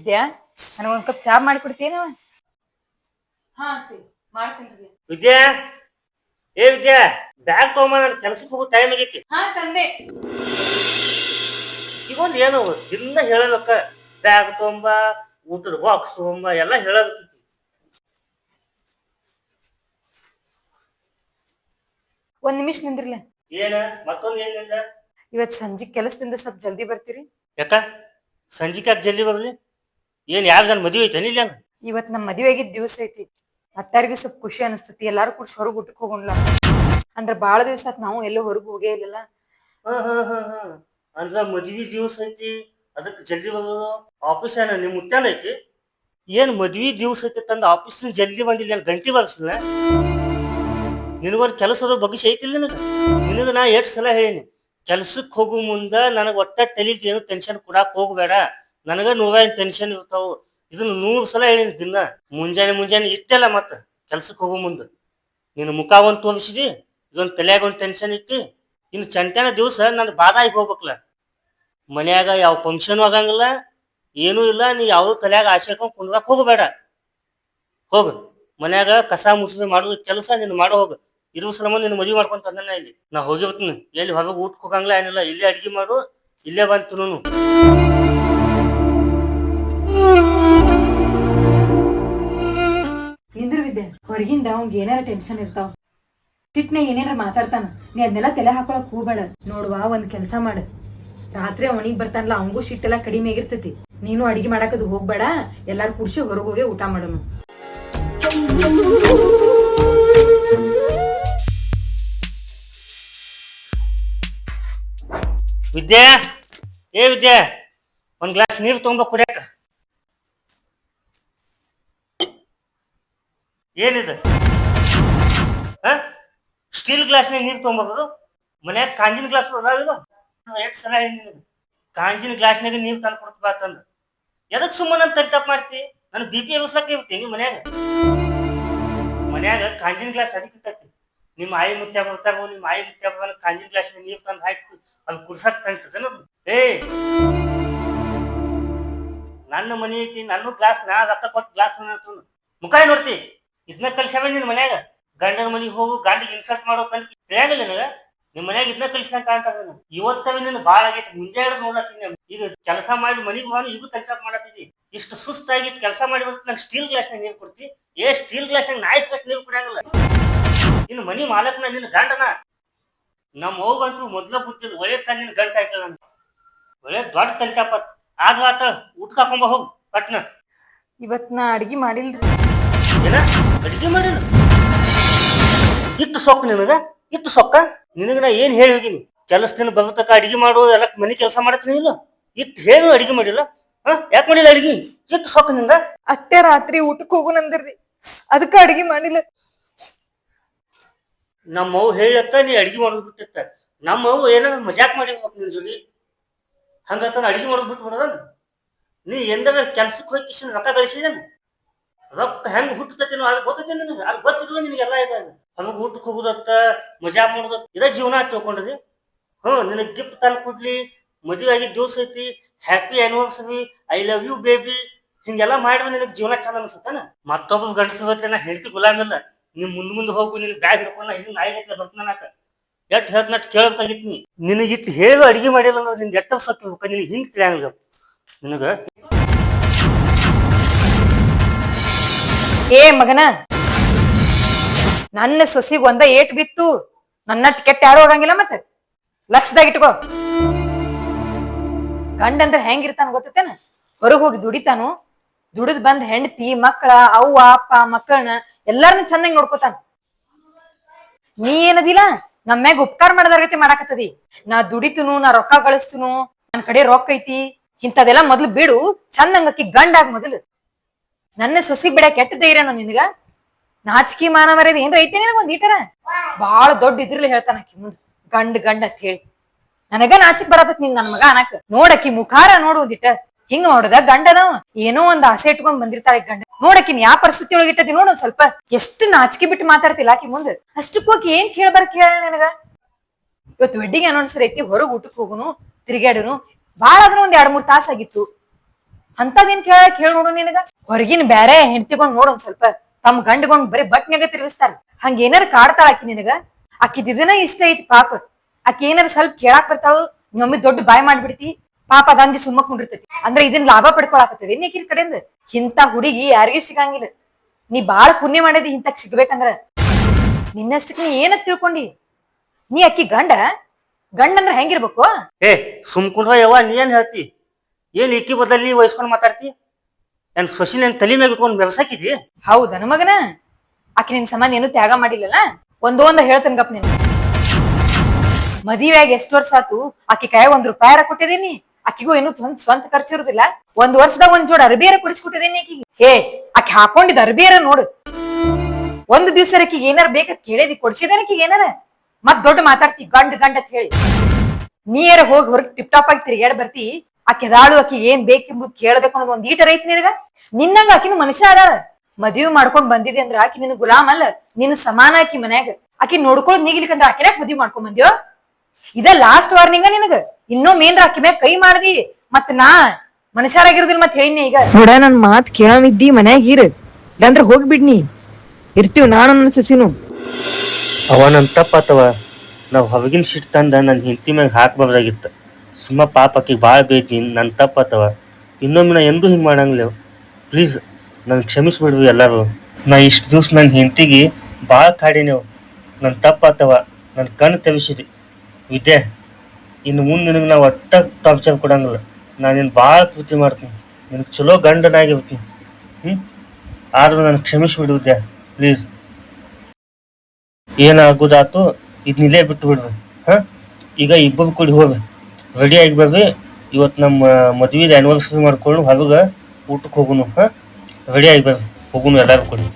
ವಿದ್ಯಾ, ನನಗೊಂದ್ cup ಚಾ ಮಾಡಿಕೊಡ್ತೀನ? ಹಾ aunty, ಮಾಡ್ತೀನಿ. ವಿದ್ಯಾ, ಏ ವಿದ್ಯಾ, ಬ್ಯಾಗ್ ತಗೊಂಬ, ನಾನು ಕೆಲ್ಸಕ್ಕೆ ಹೋಗೋ ಟೈಮ್ ಆಗೈತಿ. ಹಾ ತಂದೆ. ಇಗೊಂದು ಏನು ದಿನ ಹೇಳಬೇಕ, ಬ್ಯಾಗ್ ತಗೊಂಬ, ಊಟದ ಬಾಕ್ಸ್ ತಗೊಂಬ ಎಲ್ಲ ಹೇಳಬೇಕು. ಒಂದ್ ನಿಮಿಷ ನಿಂದ್ರಿಲ್ಲ. ಏನ ಮತ್ತೊಂದು ಏನಿಲ್ಲ? ಇವತ್ ಸಂಜೆ ಕೆಲಸದಿಂದ ಸ್ವಲ್ಪ ಜಲ್ದಿ ಬರ್ತೀರಿ? ಯಾಕ ಸಂಜಿಕೆ ಜಲ್ದಿ ಬರ್ಲಿ? ಏನ್ ಯಾರ ಜನ ಮದುವೆ ಐತೆ ಇಲ್ಲ? ಇವತ್ ನಮ್ ಮದುವೆ ಆಗಿದ್ ದಿವಸ ಐತಿ. ಅತ್ತಾರಿಗೂ ಸ್ವಲ್ಪ ಖುಷಿ ಅನಿಸ್ತತಿ, ಎಲ್ಲಾರು ಕೂಡ ಹೊರಗ್ ಊಟಕ್ ಹೋಗೋಣ ಅಂದ್ರ ಬಾಳ ದಿವಸ ಆತ್ ನಾವು ಎಲ್ಲೋ ಹೊರಗ್ ಹೋಗೇ ಇಲ್ಲಲ್ಲ. ಅಂದ್ರ ಮದ್ವಿ ದಿವ್ಸ ಐತಿ, ಅದಕ್ಕೆ ಜಲ್ದಿ ಬರೋದು. ಆಫೀಸ್ ಏನ ನಿಮ್ ಮುಟ್ಟಾನ ಐತಿ? ಏನ್ ಮದ್ವಿ ದಿವ್ಸ ಐತಿ ತಂದ ಆಫೀಸ್ ಜಲ್ದಿ ಬಂದಿಲ್ಲ, ಏನ್ ಗಂಟೆ ಬರ್ಸಲ್ಲ? ನಿನಗೊಂದು ಕೆಲಸದ ಬಗ್ಗಿಸಿ ಐತಿಲ್ಲ ನಿನಗ ನಾ ಎಷ್ಟು ಸಲ ಹೇಳೀನಿ, ಕೆಲ್ಸಕ್ಕೆ ಹೋಗೋ ಮುಂದ ನನಗೆ ಒಟ್ಟ ತಲೆಗೆ ಏನು ಟೆನ್ಷನ್ ಕೊಡಾಕ್ ಹೋಗ್ಬೇಡ, ನನಗ 100 ಟೆನ್ಷನ್ ಇರ್ತಾವು. ಇದನ್ನ 100 ಸಲ ಹೇಳಿನಿ ದಿನ. ಮುಂಜಾನೆ ಇಟ್ಟಲ್ಲ ಮತ್ತ ಕೆಲ್ಸಕ್ಕೆ ಹೋಗೋ ಮುಂದ ನಿನ್ನ ಮುಖ ಒಂದ್ ತೋರಿಸಿದಿ, ಇದೊಂದು ತಲೆಯಾಗ ಒಂದು ಟೆನ್ಷನ್ ಇಟ್ಟಿ. ಇನ್ನು ಚಂತನ ದಿವಸ ನನ್ನ ಬಾದಾಗಿ ಹೋಗ್ಬೇಕಲ್ಲ. ಮನ್ಯಾಗ ಯಾವ ಫಂಕ್ಷನ್ ಆಗಂಗಿಲ್ಲ, ಏನೂ ಇಲ್ಲ. ನೀ ಯಾವ ತಲೆಯಾಗ ಆಸೆ ಹಾಕೊಂಡ್ ಕುಂದ್ರಾಕ್ ಹೋಗಬೇಡ. ಹೋಗು ಮನ್ಯಾಗ ಕಸ ಮುಸುವೆ ಮಾಡೋದು ಕೆಲಸ ನೀನು ಮಾಡೋ ಹೋಗು. ಇರುವ ಸಲಮ ನಿನ್ನ ಮದುವೆ ಮಾಡ್ಕೊಂತ ಅಂದನ ಇಲ್ಲಿ ನಾ ಹೋಗಿರ್ತೀನಿ. ಎಲ್ಲಿ ಹೊರಗೆ ಊಟಕ್ಕೆ ಹೋಗಂಗಿಲ್ಲ ಏನಿಲ್ಲ, ಇಲ್ಲೇ ಅಡ್ಗೆ ಮಾಡು, ಇಲ್ಲೇ ಬಂತು ನಾನು. ನಿಂದ್ರ ವಿದ್ಯೆ, ಹೊರಗಿಂದ ಅವ್ಗೆ ಏನಾರ ಟೆನ್ಷನ್ ಇರ್ತಾವ, ಸಿಟ್ನ ಏನೇನಾರ ಮಾತಾಡ್ತಾನ, ನೀ ಅದನ್ನೆಲ್ಲ ತಲೆ ಹಾಕೊಳಕ್ ಹೋಗ್ಬೇಡ. ನೋಡುವ ಒಂದ್ ಕೆಲ್ಸ ಮಾಡ, ರಾತ್ರಿ ಅವನಿಗೆ ಬರ್ತಾನಲ್ಲ ಅವಂಗೂ ಸಿಟ್ಟೆಲ್ಲ ಕಡಿಮೆ ಆಗಿರ್ತತಿ. ನೀನು ಅಡಿಗೆ ಮಾಡಾಕದು ಹೋಗ್ಬೇಡ, ಎಲ್ಲಾರು ಕುಡ್ಸಿ ಹೊರಗೆ ಹೋಗಿ ಊಟ ಮಾಡೋನು. ವಿದ್ಯಾ, ಏ ವಿದ್ಯಾ, ಒಂದ್ ಗ್ಲಾಸ್ ನೀರು ತಗೊಂಬ ಕುಡಿಯಾಕ. ಏನಿದೆ? ಸ್ಟೀಲ್ ಗ್ಲಾಸ್ನಾಗ ನೀರು ತೊಗೊಂಬರೋದು? ಮನ್ಯಾಗ ಕಾಂಜಿನ ಗ್ಲಾಸ್ ಅದಾವಿಲ್ಲ? ಎಷ್ಟು ಸಲ ಹೇಳಿ ನಿನಗೆ, ಕಾಂಜಿನ ಗ್ಲಾಸ್ನಾಗ ನೀರು ತಂದು ಕೊಡ್ತಾ ತಂದು ಎದಕ್ ಸುಮ್ಮನೆ ನಾನು ತಲೆ ಮಾಡ್ತಿ? ನಾನು BP ಎಬ್ಬಿಸ್ಲಕ್ಕ ಇರ್ತೀನಿ ಮನ್ಯಾಗ ಕಾಂಜಿನ ಗ್ಲಾಸ್ ಅದಕ್ಕೆ ಇಟ್ಟತಿ. ನಿಮ್ಮ ಆಯಿ ಮುತ್ಯ ಬರ್ತಾರ, ನಿಮ್ಮ ಆಯಿ ಮುತ್ಯ ಬರ್ತಾನ ಕಾಂಜಿನ ಗ್ಲಾಸ್ನಾಗ ನೀರು ತಂದು ಹಾಕಿ ಅದು ಕುಡ್ಸಕ್ ತಂಟದೇನ? ಏ ನನ್ನ ಮನೆ ಐತಿ, ನನ್ನ ಗ್ಲಾಸ್ ನಾ ರೊಕ್ಕ ಕೊಟ್ಟು ಗ್ಲಾಸ್ ಮುಖ ನೋಡ್ತಿ. ಇದನ್ನ ಕಲ್ಸ್ಯಾವ ನಿನ್ ಮನ್ಯಾಗ? ಗಂಡನ ಮನೆಗೆ ಹೋಗು, ಗಂಡಿಗೆ ಇನ್ಸಲ್ಟ್ ಮಾಡೋ ಕಲ್ಕಿ ತಿಳಿಯಾಗಿಲ್ಲ ನಿನಗ? ನಿಮ್ ಮನ್ಯಾಗ ಇದನ್ನ ಕಲ್ಸಂತ ಅಂತಾರ. ಇವತ್ತವೇ ನಿನ್ ಬಾಳ ಆಗೈತಿ, ಮುಂಜಾನೆ ನೋಡ್ಲತ್ತೀನಿ. ಈಗ ಕೆಲಸ ಮಾಡಿ ಮನಿಗೆ ಹೋಗಿ ಈಗ ಕೆಲಸ ಮಾಡತ್ತಿದ್ದಿ. ಇಷ್ಟು ಸುಸ್ತಾಗಿ ಕೆಲಸ ಮಾಡಿ ನಂಗೆ ಸ್ಟೀಲ್ ಗ್ಲಾಸ್ನಾಗ ನೀರು ಕೊಡ್ತಿ? ಸ್ಟೀಲ್ ಗ್ಲಾಸ್ನಾಗ ನಾಯಿಸ್ ಕಟ್ ನೀರು ಕುಡಿಯಂಗಿಲ್ಲ. ಇನ್ನು ಮನಿ ಮಾಲಕ್ನ ನಿನ್ನ ಗಂಡನ. ನಮ್ಮ ಹೋಗಂತೂ ಮೊದ್ಲ ಬುದ್ಧಿಲ್ಲ, ಒಳ್ಳೆ ತಾನ ನಿನ್ ಗಂಟ ಹಾಕಲ್ಲ. ಒಳ್ಳೆ ದೊಡ್ಡ ಕಲ್ತಾಪ. ಆದ್ರೂ ಆತ ಊಟ ಹಾಕೊಂಬ ಹೋಗ್ ಪಟ್ನ. ಇವತ್ ನಾ ಅಡ್ಗಿ ಮಾಡಿಲ್ರಿ. ಏನ ಅಡಿಗೆ ಮಾಡಿಲ್ಲ? ಇಟ್ಟು ಸೊಕ್ಕ ನಿನಗ, ಇಟ್ಟು ಸೊಕ್ಕ ನಿನಗ. ನಾ ಏನ್ ಹೇಳಿ ಹೋಗಿನಿ, ಕೆಲಸದಿಂದ ಬರ್ತಕ್ಕ ಅಡಿಗೆ ಮಾಡು, ಎಲ್ಲ ಮನಿ ಕೆಲಸ ಮಾಡತ್ತೀನಿ ಇಲ್ಲ? ಇಟ್ಟು ಹೇಳು ಅಡಿಗೆ ಮಾಡಿಲ್ಲ. ಯಾಕೆ ಮಾಡಿಲ್ಲ ಅಡಿಗೆ? ಇಟ್ಟು ಸೊಕ್ಕ ನಿಂಗ. ಅತ್ತೆ ರಾತ್ರಿ ಊಟಕ್ಕೆ ಹೋಗುನಂದ್ರಿ, ಅದಕ್ಕ ಅಡ್ಗಿ ಮಾಡಿಲ್ಲ. ನಮ್ಮವ್ ಹೇಳತ್ತ ನೀ ಅಡಿಗೆ ಮಾಡೋದು ಬಿಟ್ಟಿತ್ತ. ನಮ್ಮವ್ ಏನ ಮಜಾಕ್ ಮಾಡಿರ್ಬೇಕು ನಿನ್ ಜೋಡಿ. ಹಂಗತ್ತ ಅಡಿಗೆ ಮಾಡೋದು ಬಿಟ್ಟು ಬಿಡೋದ? ನೀ ಎಂದಾಗ ಕೆಲ್ಸಕ್ಕೆ ಹೋಗಿ ಕಿಶನ್ ರೊಕ್ಕ ಗಳಿಸಿದೇನು? ರೊಕ್ಕ ಹೆಂಗ್ ಹುಟ್ಟತೇನೋ ಅದು ಗೊತ್ತೈತಿ ನಿನಗೆ? ಅದು ಗೊತ್ತಿದ್ರು ನಿನಗೆಲ್ಲ ಇದೆ. ಹಂಗ ಊಟಕ್ಕೆ ಹೋಗುದತ್ತ, ಮಜಾ ಮಾಡೋದತ್ತ, ಇದೇ ಜೀವನ ತಿಳ್ಕೊಂಡದಿ. ನಿನಗೆ ಗಿಫ್ಟ್ ತಂದು ಕೊಡ್ಲಿ, ಮದುವೆ ಆಗಿದ್ದ ದಿವಸ ಐತಿ, happy anniversary, I love you baby, ಹಿಂಗೆಲ್ಲ ಮಾಡಿದ್ರೆ ನಿನಗೆ ಜೀವನ ಚಂದ ಅನ್ಸುತ್ತಾನ? ಮತ್ತೊಬ್ಬ ಗಂಡಸ ನಾ ಹೇಳ್ತಿ ಗುಲಾಮಿಲ್ಲ. ನಿಮ್ ಮುಂದೆ ಹೋಗು, ನಿನ್ ಬ್ಯಾಗ್ ಹಿಡ್ಕೊಂಡ ಹಿಂಗ್ ನಾಯಿಗಟ್ಲೆ ಬರ್ತಾನಾಕ. ಎಟ್ ಹೇಳ್ತನಟ್ ಕೇಳಬೇಕಾಗಿತ್ತು. ನಿನಗಿಟ್ಟು ಹೇಳು ಅಡಿಗೆ ಮಾಡಿಲ್ಲ ಅಂದ್ರೆ ನಿನ್ ಎಟ್ಟ ಸತ್ತು ನಿನಗೆ ಹಿಂಗ್ ತಿಳಿಯಂಗಿಲ್ಲ ನಿನಗ. ಏ ಮಗನ, ನನ್ನ ಸೊಸಿಗ್ ಒಂದ ಏಟ್ ಬಿತ್ತು, ನನ್ನಟ್ ಕೆಟ್ಟ ಯಾರು ಹೋಗಂಗಿಲ್ಲ. ಮತ್ತೆ ಲಕ್ಷದಾಗ ಇಟ್ಕೋ. ಗಂಡ ಅಂದ್ರೆ ಹೆಂಗಿರ್ತಾನ ಗೊತ್ತೇನ? ಹೊರಗ್ ಹೋಗಿ ದುಡಿತಾನು, ದುಡಿದ್ ಬಂದ್ ಹೆಂಡತಿ ಮಕ್ಕಳ ಅವ್ವ ಅಪ್ಪ ಮಕ್ಕಳನ್ನ ಎಲ್ಲಾರನ್ನ ಚೆನ್ನಾಗಿ ನೋಡ್ಕೋತಾನ. ನೀ ಏನದಿಲ್ಲ ನಮ್ಮ ಮ್ಯಾಗ ಉಪಕಾರ ಮಾಡದ ರೀತಿ ಮಾಡಾಕತ್ತದಿ. ನಾ ದುಡಿತುನು, ನಾ ರೊಕ್ಕ ಗಳಿಸ್ತನು, ನನ್ ಕಡೆ ರೊಕ್ಕ ಐತಿ, ಇಂಥದೆಲ್ಲಾ ಮೊದ್ಲು ಬಿಡು. ಚಂದಂಗಕ್ಕಿ ಗಂಡಾಗ ಮೊದಲು. ನನ್ನ ಸೊಸಿ ಬಿಡ ಕೆಟ್ಟ ಧೈರ್ಯನ ನಿನ್ಗ? ನಾಚಿಕೆ ಮಾನ ಮರ್ಯಾದೆ ಏನ್ರ ಐತಿ ನಿನಗೊಂದ್ ಈಟರ? ಬಾಳ ದೊಡ್ಡ ಇದ್ರಲ್ಲಿ ಹೇಳ್ತಾನ ಅಕ್ಕಿ ಮುಂದ್ ಗಂಡ ಅಂತ ಹೇಳಿ. ನನಗ ನಾಚಿಕ್ ಬರತತ್ ನಿನ್ ನನ್ ಮಗ ಅನಕ್. ನೋಡಕ್ಕಿ ಮುಖಾರ ನೋಡುದಿಟ್ಟ ಹಿಂಗ್ ನೋಡದ ಗಂಡನವ ಏನೋ ಒಂದ್ ಆಸೆ ಇಟ್ಕೊಂಡ್ ಬಂದಿರ್ತಾಳೆ ಗಂಡ. ನೋಡಕಿನ್ ಯಾವ ಪರಿಸ್ಥಿತಿ ಒಳಗಿಟ್ಟದಿ ನೋಡ್ ಒಂದ್ ಸ್ವಲ್ಪ. ಎಷ್ಟು ನಾಚಿಕೆ ಬಿಟ್ಟು ಮಾತಾಡ್ತಿಲ್ಲ ಆಕಿ ಮುಂದ್. ಅಷ್ಟಕ್ಕೋಕಿ ಏನ್ ಕೇಳ್ಬಾರ ಕೇಳ ನನಗ. ಇವತ್ತು ವೆಡ್ಡಿಂಗ್ ಅನೌನ್ಸರ್ ಐತಿ, ಹೊರಗ್ ಊಟಕ್ ಹೋಗುನು, ತಿರ್ಗಾಡುನು. ಬಾಳ ಆದ್ರೂ ಒಂದ್ 2-3 ತಾಸ ಆಗಿತ್ತು. ಅಂತದೇನ್ ಕೇಳ ನೋಡು ನಿನಗ. ಹೊರಗಿನ ಬ್ಯಾರೆ ಹೆಂಡತಿಗೊಂಡ್ ನೋಡ್ ಒಂದ್ ಸ್ವಲ್ಪ, ತಮ್ಮ ಗಂಡಗೊಂಡ್ ಬರೀ ಬಟ್ನ್ಯಾಗ ತಿರುಗಿಸ್ತಾರ. ಹಂಗ ಏನಾರ ಕಾಡ್ತಾಳ ಆಕಿ ನಿನಗ? ಆಕಿದ್ ಇದನ್ನ ಇಷ್ಟ ಐತಿ ಪಾಪ. ಆಕಿ ಏನಾರ ಸ್ವಲ್ಪ ಕೇಳಾಕ್ ಬರ್ತಾಳು, ನೀವೊಮ್ಮೆ ದೊಡ್ಡ ಬಾಯ್ ಮಾಡ್ಬಿಡ್ತಿ, ಪಾಪ ಅದಂದಿ ಸುಮ್ಮ ಕುಂಡಿರ್ತೈತಿ. ಅಂದ್ರೆ ಇದನ್ ಲಾಭ ಪಡ್ಕೊಳಕತ್ತದ ನೀಕಿನ ಕಡೆಯಿಂದ. ಇಂತ ಹುಡುಗಿ ಯಾರಿಗೂ ಸಿಗಂಗಿಲ್ಲ. ನೀ ಬಾಳ ಪುಣ್ಯ ಮಾಡಿದಿ ಇಂತಕ್ ಸಿಗ್ಬೇಕಂದ್ರ. ನಿನ್ನಷ್ಟಕ್ ನೀ ಏನಂತ ತಿಳ್ಕೊಂಡಿ? ನೀ ಅಕ್ಕಿ ಗಂಡ ಅಂದ್ರ ಹೆಂಗಿರ್ಬೇಕು? ಏ ಸುಮ್ಕುಂಡ್ರ ಯವ್ವ, ನೀ ಏನ್ ಹೇಳ್ತಿ? ಏನ್ ಇಕ್ಕಿ ಬದಲಿ ವಹಿಸ್ಕೊಂಡ್ ಮಾತಾಡ್ತಿ? ಏನ್ ಸೊಸಿ ನನ್ ತಲೆ ಮ್ಯಾಗ ಇಟ್ಕೊಂಡ್ ಬೆರ್ಸಾಕಿದಿ? ಹೌದನ ಮಗನ? ಆಕಿ ನಿನ್ ಸಂಬಂಧ ಏನು ತ್ಯಾಗ ಮಾಡಿಲ್ಲಲ್ಲ? ಒಂದೊಂದ ಹೇಳ್ತೇನೆ ಗಪ್ ನೀನು. ಮದುವೆಯಾಗಿ ಎಷ್ಟ್ ವರ್ಷ ಆತು, ಆಕಿ ಕೈ ₹1 ಕೊಟ್ಟಿದೀನಿ. ಆಕಿಗೂ ಏನು ಸ್ವಂತ ಖರ್ಚಿರುದಿಲ್ಲ. 1 ವರ್ಷದಾಗ ಒಂದ್ ಜೋಡ್ ಅರ್ಬಿಯರ ಕೊಡಿಸ್ಕೊಟ್ಟಿದೀನಿ ಆಕಿಗೆ. ಆಕಿ ಹಾಕೊಂಡಿದ್ ಅರ್ಬಿಯರ ನೋಡು. ಒಂದ್ ದಿವ್ಸ ಆಕಿಗೆ ಏನಾರ ಬೇಕಂತ ಕೇಳಿದಿ, ಕೊಡ್ಸಿದೇನ ಆಕಿಗೆ ಏನಾರ? ಮತ್ ದೊಡ್ಡ ಮಾತಾಡ್ತಿ ಗಂಡ ಅಂತ ಹೇಳಿ. ನೀರ ಹೋಗಿ ಹೊರಗ್ ಟಿಪ್ ಟಾಪ್ ಆಗಿ ತಿರ್ಗಾಡ್ ಬರ್ತಿ. ಆಕಿ ಅದಾಳು, ಆಕಿ ಏನ್ ಬೇಕೆಂಬುದು ಕೇಳ್ಬೇಕು ಅನ್ನೋದು ಒಂದ್ ಈಟರ್ ಐತಿ ನಿನಗ? ನಿನ್ನಂಗ ಆಕಿನ ಮನುಷ್ಯ ಅದಾಳ. ಮದ್ವಿ ಮಾಡ್ಕೊಂಡ್ ಬಂದಿದೆ ಅಂದ್ರ ಆಕಿ ನಿನ್ ಗುಲಾಮ್ ಅಲ್ಲ, ನಿನ್ ಸಮಾನ ಆಕಿ ಮನ್ಯಾಗ. ಆಕಿ ನೋಡ್ಕೊಳ್ ನೀಗಿಲಿಕ್ಕಂದ್ರ ಆಕಿನ್ಯಾಕ್ ಮದ್ವಿ ಮಾಡ್ಕೊಂಡ್ ಬಂದ್ಯೋ? ಇದ ಲಾಸ್ಟ್ ವಾರ್ನಿಂಗ ನಿನಗ. ಇನ್ನೊಮ್ಮೆ ಏನ್ರ ಆಕಿ ಮ್ಯಾಗ ಕೈ ಮಾಡ್ದಿ ಮತ್ ನಾ ಮನುಷ್ಯರಾಗಿರುದಿಲ್ಲ ಮತ್ ಹೇಳಿನಿ ಈಗ. ನೋಡ ನನ್ ಮಾತ್ ಕೇಳಮಿದ್ದಿ ಮನ್ಯಾಗ ಇರ, ಇಲ್ಲಾಂದ್ರ ಹೋಗ್ಬಿಡ್ನಿ. ಇರ್ತೀವ್ ನಾನು ನನ್ನ ಸೊಸಿನು. ಅವ ನನ್ ತಪ್ಪತ್ತವ. ನಾವ್ ಹೊರಗಿನ ಸಿಟ್ ತಂದ ನನ್ ಹೆಂಡತಿ ಮ್ಯಾಗ ಹಾಕ್ಬಾರ್ದಾಗಿತ್ತ. ಸುಮ್ಮ ಪಾಪ ಆಕಿಗೆ ಭಾಳ ಬೇಯ್ತಿ. ನನ್ ತಪ್ಪತ್ತವ. ಇನ್ನೊಮ್ಮೆ ನಾ ಎಂದೂ ಹಿಂಗೆ ಮಾಡಂಗಿಲ್ಲ. ಪ್ಲೀಸ್ ನನ್ ಕ್ಷಮಿಸ್ಬಿಡ್ರಿ ಎಲ್ಲಾರು. ನಾ ಇಷ್ಟು ದಿವ್ಸ ನನ್ನ ಹೆಂಡತಿಗೆ ಭಾಳ ಕಾಡಿನೇವು. ನನ್ನ ತಪ್ಪತ್ತವ. ನನ್ನ ಕಣ್ಣು ತೆವಿಸಿದಿ ವಿದ್ಯೆ. ಇನ್ನು ಮುಂದೆ ನಿನಗೆ ನಾವು ಒಟ್ಟ ಟಾರ್ಚರ್ ಕೊಡಂಗಿಲ್ಲ. ನಾನು ನಿನ್ನ ಭಾಳ ಪ್ರೀತಿ ಮಾಡ್ತೀನಿ, ನಿನಗೆ ಚಲೋ ಗಂಡನಾಗಿರ್ತೀನಿ. ಆದ್ರೂ ನಾನು ಕ್ಷಮಿಸ್ಬಿಡು ವಿದ್ಯೆ, ಪ್ಲೀಸ್. ಏನಾಗೋದಾತು ಇದನ್ನಿಲ್ಲೇ ಬಿಟ್ಟು ಬಿಡ್ರಿ. ಈಗ ಇಬ್ಬರು ಕೂಡಿ ಹೋಗ್ರಿ, ರೆಡಿ ಆಗಿ ಬರ್ರಿ. ಇವತ್ತು ನಮ್ಮ ಮದ್ವೆದು ಆ್ಯನಿವರ್ಸರಿ ಮಾಡ್ಕೊಂಡು ಹೊರಗೆ ಊಟಕ್ಕೆ ಹೋಗುನು. ರೆಡಿ ಆಗಿ ಬರ್ರಿ, ಹೋಗುನು ಎಲ್ಲರೂ ಕೂಡಿ.